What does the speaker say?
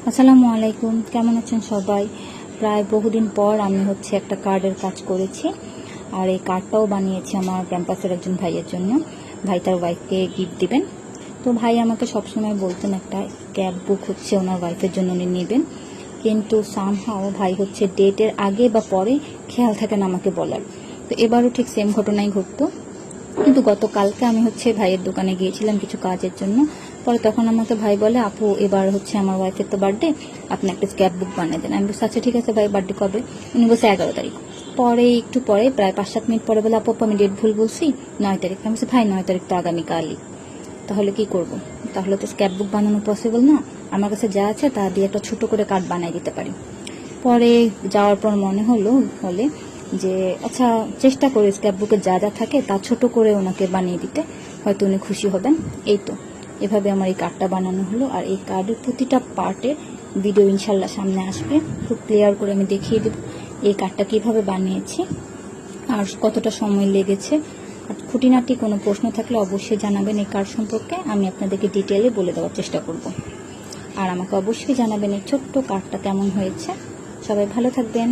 আসসালামু আলাইকুম, কেমন আছেন সবাই? প্রায় বহুদিন পর আমি একটা কার্ডের কাজ করেছি। আর এই কার্ডটাও বানিয়েছি আমার ক্যাম্পাসের একজন ভাইয়ের জন্য। ভাই তার ওয়াইফকে গিফট দিবেন। তো ভাই আমাকে সবসময় বলতেন একটা ক্যাব বুক ওনার ওয়াইফের জন্য উনি নেবেন, কিন্তু সামহাও ভাই ডেটের আগে বা পরে খেয়াল থাকে না আমাকে বলার। তো এবারও ঠিক সেম ঘটনাই ঘটতো। কিন্তু গতকালকে আমি ভাইয়ের দোকানে গিয়েছিলাম কিছু কাজের জন্য। পরে তখন আমাকে ভাই বলে, আপু এবার আমার ওয়াইফের তো বার্থডে, আপনি একটা ক্যাব বুক বানিয়ে দেন। আমি বলছি আচ্ছা ঠিক আছে ভাই, বার্থডে কবে? উনি বলছে 11 তারিখ। পরে একটু পরে প্রায় 5-7 মিনিট পরে বলে, আপু আমি ডেট ভুল বলছি, 9 তারিখ। আমি বলছি ভাই 9 তারিখ তো আগামীকালই, তাহলে কি করব? তাহলে তো ক্যাব বুক বানানো পসিবল না। আমার কাছে যা আছে তা দিয়ে একটা ছোট করে কার্ড বানিয়ে দিতে পারি। পরে যাওয়ার পর মনে হলে যে আচ্ছা চেষ্টা করি স্ক্র্যাপ বুকে যা যা থাকে তা ছোট করে ওনাকে বানিয়ে দিতে, হয়তো উনি খুশি হবেন। এই তো এভাবে আমার এই কার্ডটা বানানো হলো। আর এই কার্ডের প্রতিটা পার্টের ভিডিও ইনশাল্লাহ সামনে আসবে, খুব ক্লিয়ার করে আমি দেখিয়ে দেব এই কার্ডটা কিভাবে বানিয়েছি আর কতটা সময় লেগেছে। আর খুঁটিনাটি কোনো প্রশ্ন থাকলে অবশ্যই জানাবেন এই কার্ড সম্পর্কে, আমি আপনাদেরকে ডিটেলে বলে দেওয়ার চেষ্টা করব। আর আমাকে অবশ্যই জানাবেন এই ছোট্ট কার্ডটা কেমন হয়েছে। সবাই ভালো থাকবেন।